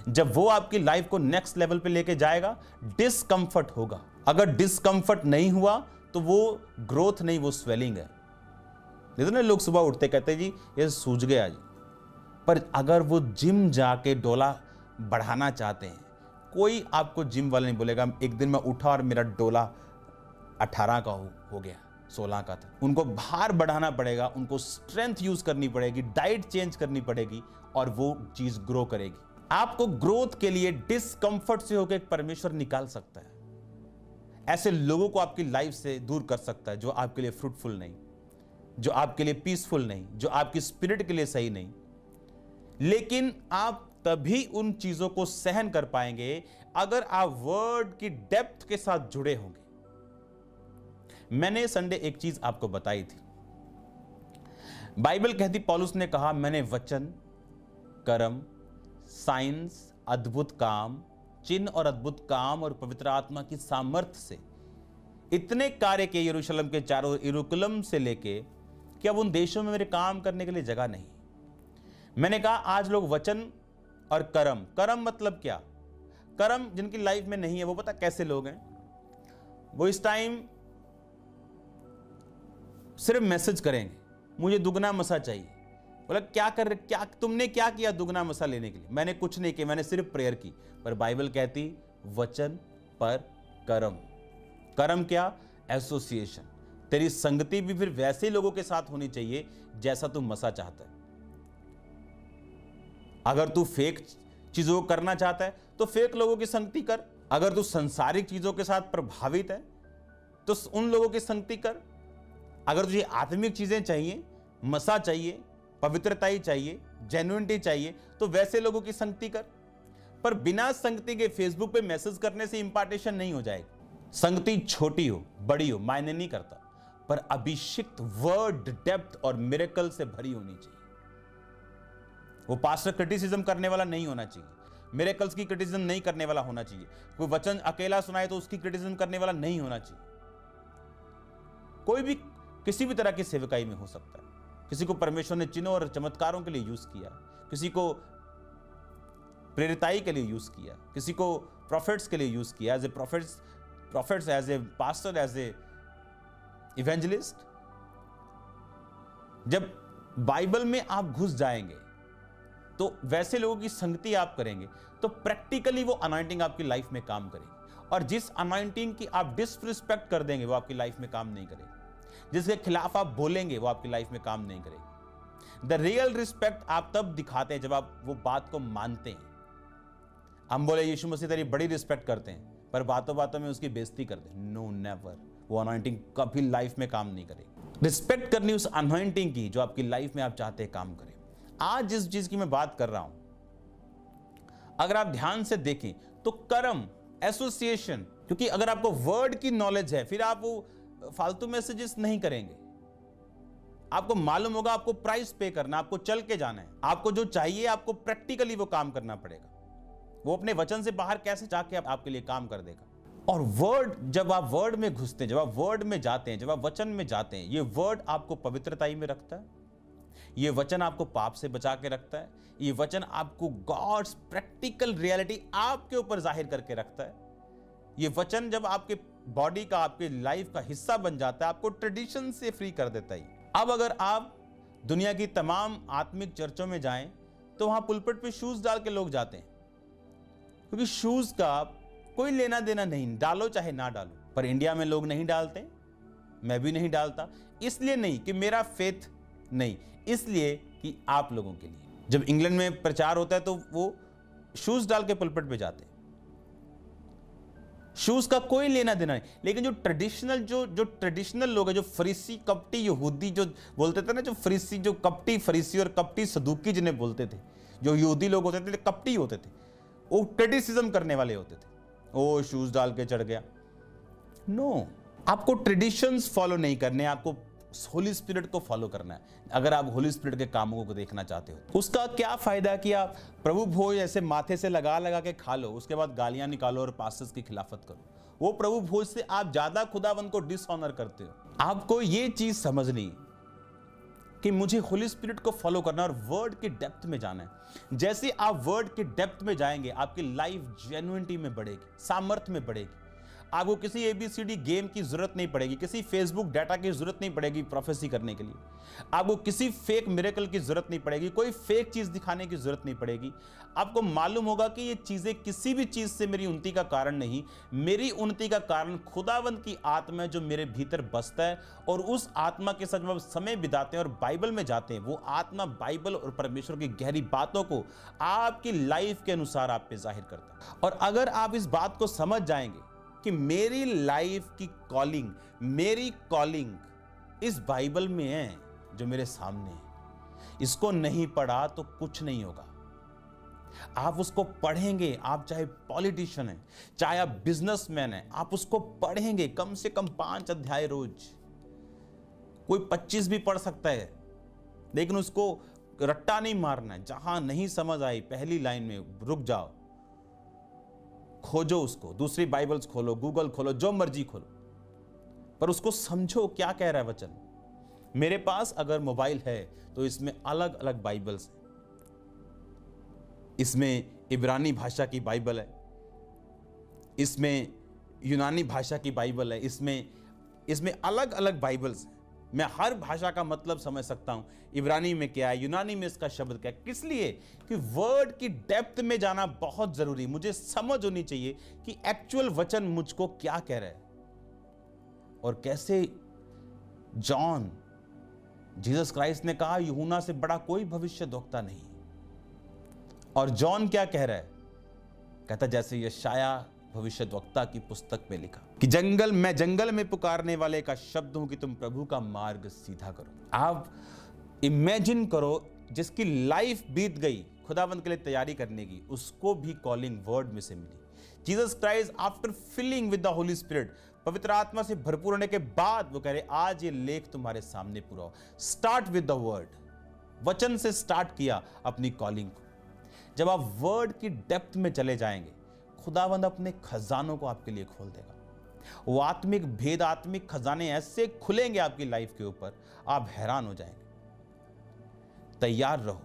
[SPEAKER 1] जब वो आपकी लाइफ को नेक्स्ट लेवल पे लेके जाएगा, डिस्कंफर्ट होगा। अगर डिस्कंफर्ट नहीं हुआ तो वो ग्रोथ नहीं, वो स्वेलिंग है। देखो ना, लोग सुबह उठते कहते जी ये सूझ गया जी, पर अगर वो जिम जाके डोला बढ़ाना चाहते हैं, कोई आपको जिम वाला नहीं बोलेगा एक दिन मैं उठा और मेरा डोला 18 का हो गया, 16 का था। उनको भार बढ़ाना पड़ेगा, उनको स्ट्रेंथ यूज करनी पड़ेगी, डाइट चेंज करनी पड़ेगी, और वो चीज ग्रो करेगी। आपको ग्रोथ के लिए डिस्कंफर्ट से होकर परमेश्वर निकाल सकता है। ऐसे लोगों को आपकी लाइफ से दूर कर सकता है जो आपके लिए फ्रूटफुल नहीं, जो आपके लिए पीसफुल नहीं, जो आपकी स्पिरिट के लिए सही नहीं। लेकिन आप तभी उन चीजों को सहन कर पाएंगे अगर आप वर्ड की डेप्थ के साथ जुड़े होंगे। मैंने संडे एक चीज आपको बताई थी। बाइबल कहती, पौलुस ने कहा मैंने वचन, कर्म, साइंस, अद्भुत काम चिन्ह और अद्भुत काम और पवित्र आत्मा की सामर्थ्य से इतने कार्य किए यरूशलेम के चारों यरूशलेम से लेके कि अब उन देशों में मेरे काम करने के लिए जगह नहीं। मैंने कहा आज लोग वचन और कर्म मतलब क्या? कर्म जिनकी लाइफ में नहीं है वो पता कैसे लोग हैं? वो इस टाइम सिर्फ मैसेज करेंगे, मुझे दुगना मसा चाहिए। बोला क्या तुमने क्या किया दुगना मसा लेने के लिए? मैंने कुछ नहीं किया, मैंने सिर्फ प्रेयर की। पर बाइबल कहती वचन पर कर्म क्या? एसोसिएशन। तेरी संगति भी फिर वैसे लोगों के साथ होनी चाहिए जैसा तू मसा चाहता है। अगर तू फेक चीजों को करना चाहता है तो फेक लोगों की संगति कर। अगर तू संसारिक चीजों के साथ प्रभावित है तो उन लोगों की संगति कर। अगर तुझे आत्मिक चीजें चाहिए, मसा चाहिए, पवित्रता ही चाहिए, जेन्युइनिटी चाहिए, तो वैसे लोगों की संगति कर। पर बिना संगति के फेसबुक पे मैसेज करने से इंपार्टेशन नहीं हो जाएगी। संगति छोटी हो बड़ी हो मायने नहीं करता, पर अभिषिक्त वर्ड, डेप्थ और मिरेकल से भरी होनी चाहिए। वो पास्टर क्रिटिसिज्म करने वाला नहीं होना चाहिए, मिरेकल्स की क्रिटिसिज्म नहीं करने वाला होना चाहिए। कोई वचन अकेला सुनाए तो उसकी क्रिटिसिज्म करने वाला नहीं होना चाहिए। कोई भी किसी भी तरह की सेवकाई में हो सकता है। किसी को परमेश्वर ने चिन्हों और चमत्कारों के लिए यूज किया, किसी को प्रेरिताई के लिए यूज किया, किसी को प्रॉफिट्स के लिए यूज किया, as a prophets, as a pastor, as a evangelist. जब बाइबल में आप घुस जाएंगे तो वैसे लोगों की संगति आप करेंगे तो प्रैक्टिकली वो अनॉइंटिंग आपकी लाइफ में काम करेगी। और जिस अनॉइंटिंग की आप डिसरिस्पेक्ट कर देंगे वो आपकी लाइफ में काम नहीं करेगी। जिसके खिलाफ आप बोलेंगे वो आपकी लाइफ में काम नहीं करेगी। द रियल रिस्पेक्ट आप तब दिखाते हैं जब आप वो बात को मानते हैं। हम बोले यीशु मसीह तेरी बड़ी रिस्पेक्ट करते हैं, पर बातों बातों में उसकी बेइज्जती करते हैं। No, never. वो अनॉइंटिंग कभी लाइफ में काम नहीं करेगी। रिस्पेक्ट करनी उस अनॉइंटिंग की जो आपकी लाइफ में आप चाहते हैं काम करे। आज जिस चीज की मैं बात कर रहा हूं, अगर आप ध्यान से देखें तो कर्म, एसोसिएशन, क्योंकि अगर आपको वर्ड की नॉलेज है फिर आप वो फालतू मैसेजेस नहीं करेंगे। आपको मालूम होगा आपको प्राइस पे करना, आपको चल के जाना है, आपको जो चाहिए आपको प्रैक्टिकली वो काम करना पड़ेगा। वो अपने वचन से बाहर कैसे जाके आपके लिए काम कर देगा। और वर्ड, जब आप वर्ड में घुसते हैं, जब आप वर्ड में जाते हैं, जब आप वचन में जाते हैं, ये वर्ड आपको पवित्रताई में रखता है। ये वचन आपको पाप से बचा के रखता है। ये वचन आपको गॉड्स प्रैक्टिकल रियलिटी आपके ऊपर जाहिर करके रखता है। ये वचन जब आपके बॉडी का, आपके लाइफ का हिस्सा बन जाता है, आपको ट्रेडिशन से फ्री कर देता है। अब अगर आप दुनिया की तमाम आत्मिक चर्चों में जाएं तो वहां पुलपिट पे शूज डाल के लोग जाते हैं, क्योंकि शूज का कोई लेना देना नहीं, डालो चाहे ना डालो। पर इंडिया में लोग नहीं डालते, मैं भी नहीं डालता। इसलिए नहीं कि मेरा फेथ नहीं, इसलिए कि आप लोगों के लिए। जब इंग्लैंड में प्रचार होता है तो वो शूज डाल के पुलपिट पे जाते हैं। शूज का कोई लेना देना नहीं। लेकिन जो ट्रेडिशनल लोग हैं, जो फरीसी कपटी यहूदी जो बोलते थे ना, जो फरीसी, जो कपटी फरीसी और कपटी सदूकी जिन्हें बोलते थे, जो यहूदी लोग होते थे कपटी होते थे, वो क्रिटिसिज्म करने वाले होते थे। ओ शूज डाल के चढ़ गया। नो, आपको ट्रेडिशंस फॉलो नहीं करने, आपको होली स्पिरिट को फॉलो करना है। अगर आप होली स्पिरिट के कामों को देखना चाहते हो, उसका क्या फायदा कि आप प्रभु भोज ऐसे माथे से लगा लगा के खा लो, उसके बाद गालियां निकालो और पास्टर्स की खिलाफत करो। वो प्रभु भोज से आप ज्यादा खुदावंद को डिसऑनर करते हो। आपको ये चीज समझनी कि मुझे होली स्पिरिट को फॉलो करना और वर्ड के डेप्थ में जाना है। जैसे आप वर्ड के डेप्थ में जाएंगे आपकी लाइफ जेन्युइनिटी में बढ़ेगी, सामर्थ्य में बढ़ेगी। आपको किसी ABCD गेम की जरूरत नहीं पड़ेगी, किसी फेसबुक डाटा की जरूरत नहीं पड़ेगी प्रोफेसी करने के लिए। आपको किसी फेक मिरेकल की जरूरत नहीं पड़ेगी, कोई फेक चीज दिखाने की जरूरत नहीं पड़ेगी। आपको मालूम होगा कि ये चीजें किसी भी चीज से मेरी उन्नति का कारण नहीं, मेरी उन्नति का कारण खुदावंद की आत्मा है जो मेरे भीतर बसता है। और उस आत्मा के साथ जब आप समय बिताते हैं और बाइबल में जाते हैं, वो आत्मा बाइबल और परमेश्वर की गहरी बातों को आपकी लाइफ के अनुसार आप पे जाहिर करता है। और अगर आप इस बात को समझ जाएंगे कि मेरी लाइफ की कॉलिंग, मेरी कॉलिंग इस बाइबल में है जो मेरे सामने है, इसको नहीं पढ़ा तो कुछ नहीं होगा। आप उसको पढ़ेंगे, आप चाहे पॉलिटिशियन हैं, चाहे आप बिजनेसमैन हैं, आप उसको पढ़ेंगे कम से कम 5 अध्याय रोज। कोई 25 भी पढ़ सकता है, लेकिन उसको रट्टा नहीं मारना है। जहां नहीं समझ आई पहली लाइन में रुक जाओ। खोजो उसको, दूसरी बाइबल्स खोलो, गूगल खोलो, जो मर्जी खोलो, पर उसको समझो क्या कह रहा है वचन। मेरे पास अगर मोबाइल है तो इसमें अलग अलग बाइबल्स हैं। इसमें इब्रानी भाषा की बाइबल है, इसमें यूनानी भाषा की बाइबल है, इसमें अलग अलग बाइबल्स हैं। मैं हर भाषा का मतलब समझ सकता हूं, इब्रानी में क्या है, यूनानी में इसका शब्द क्या है। किस लिए? कि वर्ड की डेप्थ में जाना बहुत जरूरी। मुझे समझ होनी चाहिए कि एक्चुअल वचन मुझको क्या कह रहा है। और कैसे जॉन, जीसस क्राइस्ट ने कहा यूहन्ना से बड़ा कोई भविष्यद्वक्ता नहीं। और जॉन क्या कह रहा है? कहता जैसे यशाया भविष्यद्वक्ता की पुस्तक में लिखा कि मैं जंगल में पुकारने वाले का शब्द हूं कि तुम प्रभु का मार्ग सीधा करो। आप इमेजिन करो, जिसकी लाइफ बीत गई खुदावंद के लिए तैयारी करने की, उसको भी कॉलिंग वर्ड में से मिली। Jesus Christ after filling with the Holy Spirit, पवित्र आत्मा से भरपूर होने के बाद वो कह रहे आज ये लेख तुम्हारे सामने पूरा हो। स्टार्ट विद द वर्ड, वचन से स्टार्ट किया अपनी कॉलिंग को। जब आप वर्ड की डेप्थ में चले जाएंगे, खुदावंद अपने खजानों को आपके लिए खोल देगा। वो आत्मिक भेद, आत्मिक खजाने ऐसे खुलेंगे आपकी लाइफ के ऊपर, आप हैरान हो जाएंगे। तैयार रहो।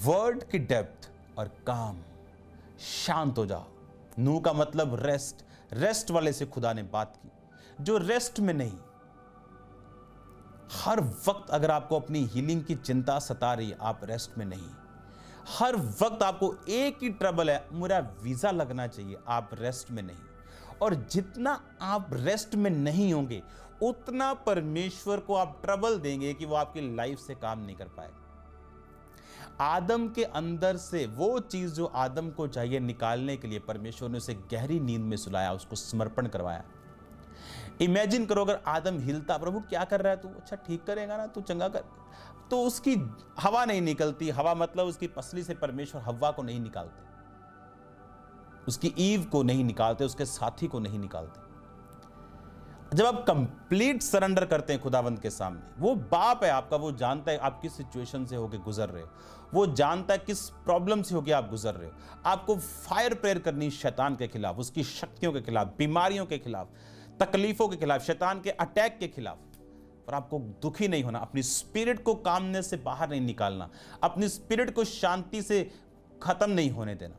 [SPEAKER 1] वर्ड की डेप्थ और काम, शांत हो जाओ। नू का मतलब रेस्ट, रेस्ट वाले से खुदा ने बात की, जो रेस्ट में नहीं। हर वक्त अगर आपको अपनी हीलिंग की चिंता सता रही है, आप रेस्ट में नहीं। हर वक्त आपको एक ही ट्रबल है, मेरा वीजा लगना चाहिए, आप रेस्ट में नहीं। और जितना आप रेस्ट में नहीं होंगे, उतना परमेश्वर को आप ट्रबल देंगे कि वो आपकी लाइफ से काम नहीं कर पाए। आदम के अंदर से वो चीज जो आदम को चाहिए निकालने के लिए परमेश्वर ने उसे गहरी नींद में सुलाया, उसको समर्पण करवाया। इमेजिन करो अगर आदम हिलता, प्रभु क्या कर रहा है तू? अच्छा ठीक करेगा ना, तू चंगा कर, तो उसकी हवा नहीं निकलती। हवा मतलब उसकी पसली से परमेश्वर हवा को नहीं निकालते, उसकी ईव को नहीं निकालते, उसके साथी को नहीं निकालते। जब आप कंप्लीट सरेंडर करते हैं खुदावंद के सामने, वो बाप है आपका, वो जानता है आप किस सिचुएशन से होके गुजर रहे हो, वो जानता है किस प्रॉब्लम से होके आप गुजर रहे हो। आपको फायर प्रेयर करनी शैतान के खिलाफ, उसकी शक्तियों के खिलाफ, बीमारियों के खिलाफ, तकलीफों के खिलाफ, शैतान के अटैक के खिलाफ। पर आपको दुखी नहीं होना, अपनी स्पिरिट को कामनेस से बाहर नहीं निकालना, अपनी स्पिरिट को शांति से खत्म नहीं होने देना।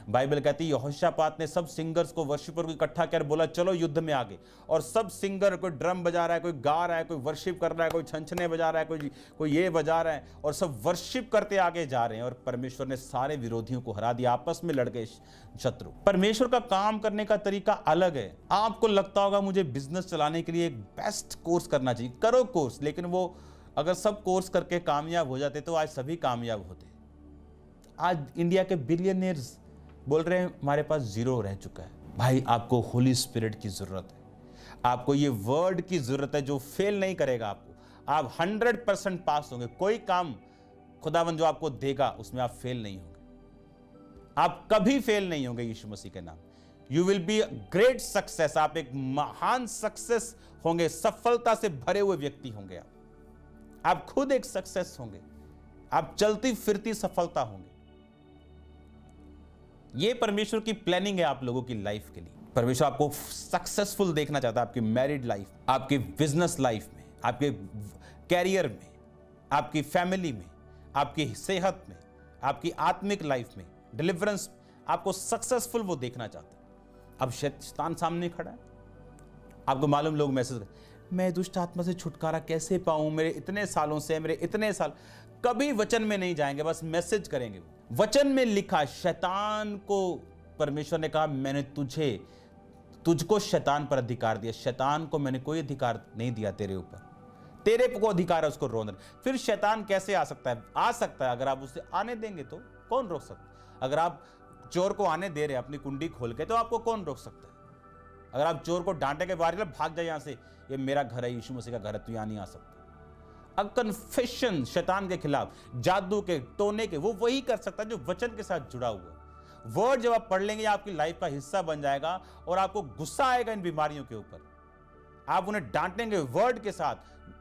[SPEAKER 1] बाइबल कहती है यहोशापात ने सब सिंगर्स को, वर्शिपर को इकट्ठा कर बोला चलो युद्ध में आगे। और सब सिंगर, कोई ड्रम बजा रहा है, कोई गा रहा है, कोई वर्शिप कर रहा है, कोई छंछने बजा रहा है, कोई ये बजा रहा है, और सब वर्शिप करते आगे जा रहे हैं। और परमेश्वर ने सारे विरोधियों को हरा दिया, आपस में लड़ गए शत्रु। परमेश्वर का काम करने का तरीका अलग है। आपको लगता होगा मुझे बिजनेस चलाने के लिए एक बेस्ट कोर्स करना चाहिए, करो कोर्स, लेकिन वो अगर सब कोर्स करके कामयाब हो जाते तो आज सभी कामयाब होते। आज इंडिया के बिलियनियर्स बोल रहे हैं हमारे पास जीरो रह चुका है। भाई आपको होली स्पिरिट की जरूरत है, आपको ये वर्ड की जरूरत है जो फेल नहीं करेगा आपको। आप 100% पास होंगे। कोई काम खुदावंद जो आपको देगा उसमें आप फेल नहीं होंगे, आप कभी फेल नहीं होंगे यीशु मसीह के नाम। You will be great success, आप एक महान सक्सेस होंगे, सफलता से भरे हुए व्यक्ति होंगे। आप खुद एक सक्सेस होंगे, आप चलती फिरती सफलता होंगे। ये परमेश्वर की प्लानिंग है आप लोगों की लाइफ के लिए। परमेश्वर आपको सक्सेसफुल देखना चाहता है, आपकी मैरिड लाइफ, आपकी बिजनेस लाइफ में, आपके कैरियर में, आपकी फैमिली में, आपकी सेहत में, आपकी आत्मिक लाइफ में, डिलीवरेंस, आपको सक्सेसफुल वो देखना चाहता है। अब शैतान सामने खड़ा है, आपको मालूम, लोग मैसेज कर, मैं दुष्ट आत्मा से छुटकारा कैसे पाऊं, मेरे इतने सालों से, मेरे इतने साल, कभी वचन में नहीं जाएंगे, बस मैसेज करेंगे। वचन में लिखा, शैतान को परमेश्वर ने कहा मैंने तुझको शैतान पर अधिकार दिया, शैतान को मैंने कोई अधिकार नहीं दिया तेरे ऊपर, तेरे को अधिकार है उसको रोने। फिर शैतान कैसे आ सकता है? आ सकता है अगर आप उसे आने देंगे, तो कौन रोक सकता है? अगर आप चोर को आने दे रहे हैं अपनी कुंडी खोल के, तो आपको कौन रोक सकता है? अगर आप चोर को डांटे के बाहर भाग जाए यहां से, ये मेरा घर है, यीशु मसीह का घर है, तू यहां नहीं आ सकता। अब कन्फेशन शैतान के खिलाफ, जादू के, टोने के, वो वही कर सकता है जो वचन के साथ जुड़ा हुआ है। वर्ड जब आप पढ़ लेंगे आपकी लाइफ का हिस्सा बन जाएगा, और आपको गुस्सा आएगा इन बीमारियों के ऊपर, आप उन्हें डांटेंगे वर्ड के साथ,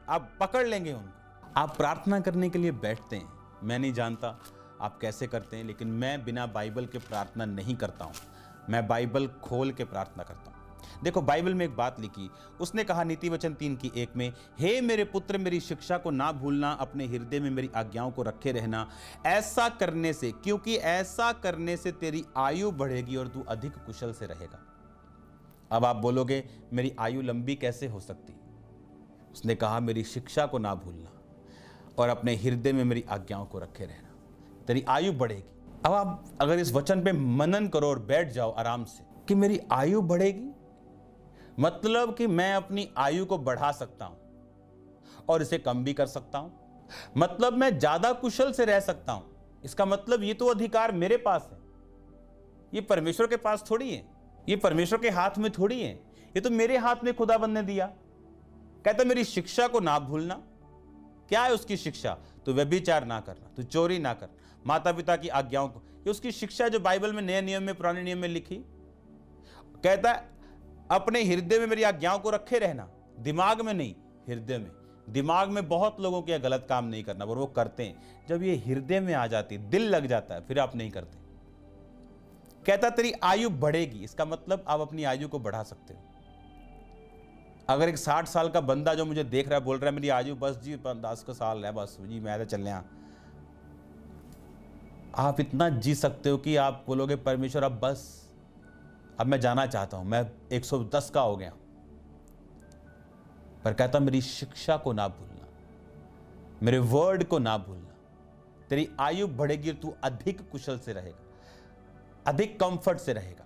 [SPEAKER 1] आप पकड़ लेंगे उनको। आप प्रार्थना करने के लिए बैठते हैं, मैं नहीं जानता आप कैसे करते हैं, लेकिन मैं बिना बाइबल के प्रार्थना नहीं करता हूँ। मैं बाइबल खोल के प्रार्थना करता हूँ। देखो बाइबल में एक बात लिखी, उसने कहा नीति वचन 3:1 में, हे मेरे पुत्र मेरी शिक्षा को ना भूलना, अपने हृदय में मेरी आज्ञाओं को रखे रहना, ऐसा करने से, क्योंकि ऐसा करने से तेरी आयु बढ़ेगी और तू अधिक कुशल से रहेगा। अब आप बोलोगे मेरी आयु लंबी कैसे हो सकती? उसने कहा मेरी शिक्षा को ना भूलना और अपने हृदय में मेरी आज्ञाओं को रखे रहना, तेरी आयु बढ़ेगी। अब आप अगर इस वचन पे मनन करो और बैठ जाओ आराम से कि मेरी आयु बढ़ेगी, मतलब कि मैं अपनी आयु को बढ़ा सकता हूं और इसे कम भी कर सकता हूं, मतलब मैं ज्यादा कुशल से रह सकता हूं। इसका मतलब ये तो अधिकार मेरे पास है, ये परमेश्वर के पास थोड़ी है, ये परमेश्वर के हाथ में थोड़ी है, ये तो मेरे हाथ में खुदाबंद ने दिया। कहता मेरी शिक्षा को ना भूलना। क्या है उसकी शिक्षा? तो व्यभिचार ना करना, तो चोरी ना करना, माता पिता की आज्ञाओं को, ये उसकी शिक्षा जो बाइबल में नए नियम में पुराने नियम में लिखी। कहता है अपने हृदय में मेरी आज्ञाओं को रखे रहना, दिमाग में नहीं, हृदय में। दिमाग में बहुत लोगों के गलत काम नहीं करना, पर वो करते हैं। जब ये हृदय में आ जाती, दिल लग जाता है, फिर आप नहीं करते। कहता तेरी आयु बढ़ेगी, इसका मतलब आप अपनी आयु को बढ़ा सकते हो। अगर एक 60 साल का बंदा जो मुझे देख रहा है बोल रहा है मेरी आयु बस जी 10 का साल है, बस जी मैं चल रहा, आप इतना जी सकते हो कि आप बोलोगे परमेश्वर अब बस, अब मैं जाना चाहता हूं, मैं 110 का हो गया। पर कहता मेरी शिक्षा को ना भूलना, मेरे वर्ड को ना भूलना, तेरी आयु बढ़ेगी, तू अधिक कुशल से रहेगा, अधिक कंफर्ट से रहेगा।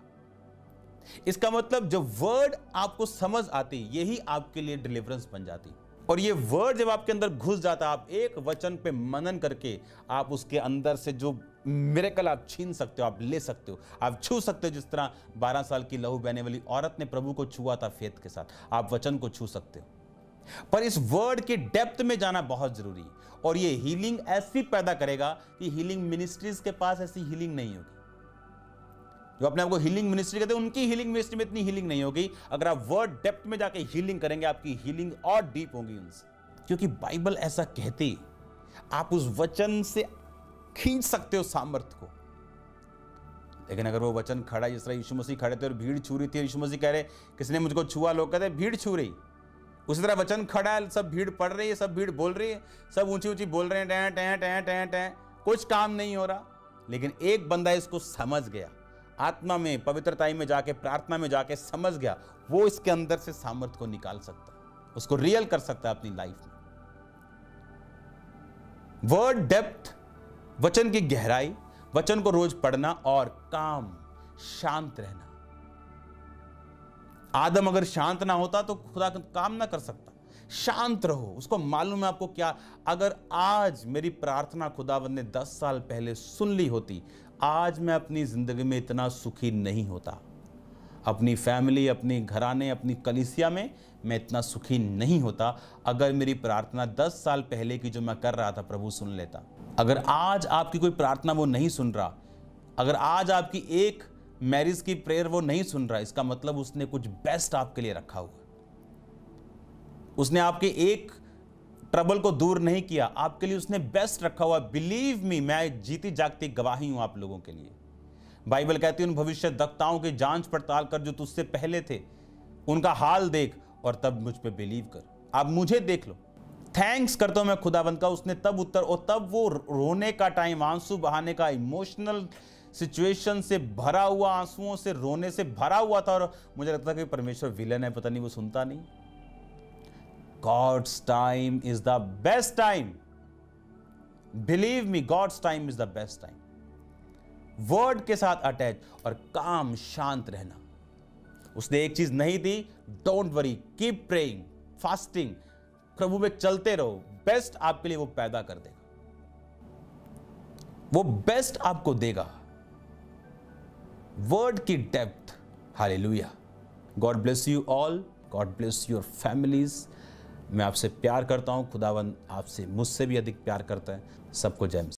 [SPEAKER 1] इसका मतलब जब वर्ड आपको समझ आती, यही आपके लिए डिलीवरेंस बन जाती। और ये वर्ड जब आपके अंदर घुस जाता, आप एक वचन पे मनन करके आप उसके अंदर से जो मिरेकल आप छीन सकते हो, आप ले सकते हो, आप छू सकते हो। जिस तरह 12 साल की लहू बहने वाली औरत ने प्रभु को छुआ था फेथ के साथ, आप वचन को छू सकते हो। पर इस वर्ड के डेप्थ में जाना बहुत जरूरी है। और ये हीलिंग ऐसी पैदा करेगा कि हीलिंग मिनिस्ट्रीज के पास ऐसी हीलिंग नहीं होगी। जो अपने आप को हीलिंग मिनिस्ट्री कहते हैं, उनकी हीलिंग मिनिस्ट्री में इतनी हीलिंग नहीं होगी। अगर आप वर्ड डेप्थ में जाके हीलिंग करेंगे, आपकी हीलिंग और डीप होगी उनसे, क्योंकि बाइबल ऐसा कहती। आप उस वचन से खींच सकते हो सामर्थ्य को। लेकिन अगर वो वचन खड़ा, जिस तरह यीशु मसीह खड़े थे और भीड़ छू रही थी, यीशु मसीह कह रहे किसने मुझको छुआ, लोग कहते भीड़ छू रही। उसी तरह वचन खड़ा है, सब भीड़ पढ़ रही है, सब भीड़ बोल रही है, सब ऊंची ऊंची बोल रहे हैं, time time time time time, कुछ काम नहीं हो रहा। लेकिन एक बंदा इसको समझ गया, आत्मा में, पवित्रताई में जाके, प्रार्थना में जाके समझ गया, वो इसके अंदर से सामर्थ्य को निकाल सकता है, उसको रियल कर सकता है अपनी लाइफ में। वर्ड डेप्थ, वचन की गहराई, वचन को रोज पढ़ना और काम, शांत रहना। आदम अगर शांत ना होता तो खुदा काम ना कर सकता। शांत रहो, उसको मालूम है आपको क्या। अगर आज मेरी प्रार्थना खुदावंद ने 10 साल पहले सुन ली होती, आज मैं अपनी जिंदगी में इतना सुखी नहीं होता। अपनी फैमिली, अपनी घराने, अपनी कलीसिया में मैं इतना सुखी नहीं होता अगर मेरी प्रार्थना 10 साल पहले की जो मैं कर रहा था प्रभु सुन लेता। अगर आज आपकी कोई प्रार्थना वो नहीं सुन रहा, अगर आज आपकी एक मैरिज की प्रेयर वो नहीं सुन रहा, इसका मतलब उसने कुछ बेस्ट आपके लिए रखा हुआ। उसने आपके एक ट्रबल को दूर नहीं किया, आपके लिए उसने बेस्ट रखा हुआ। बिलीव मी, मैं जीती जागती गवाही हूं आप लोगों के लिए। बाइबल कहती है उन भविष्यद्वक्ताओं की जांच पड़ताल कर जो तुझसे पहले थे, उनका हाल देख और तब मुझ पे बिलीव कर। आप मुझे देख लो। थैंक्स करता हूं मैं खुदावंद का, उसने तब उत्तर, और तब वो रोने का टाइम, आंसू बहाने का, इमोशनल सिचुएशन से भरा हुआ, आंसुओं से, रोने से भरा हुआ था। और मुझे लगता कि परमेश्वर विलन है, पता नहीं वो सुनता नहीं। God's time is the best time. Believe me, God's time is the best time. Word के साथ अटैच और काम, शांत रहना। उसने एक चीज नहीं दी, don't worry, keep praying, fasting, प्रभु में चलते रहो। बेस्ट आपके लिए वो पैदा कर देगा, वो बेस्ट आपको देगा। वर्ड की depth, hallelujah. God bless you all, God bless your families. मैं आपसे प्यार करता हूं, खुदावंद आपसे, मुझसे भी अधिक प्यार करता है। सबको जय मसीह।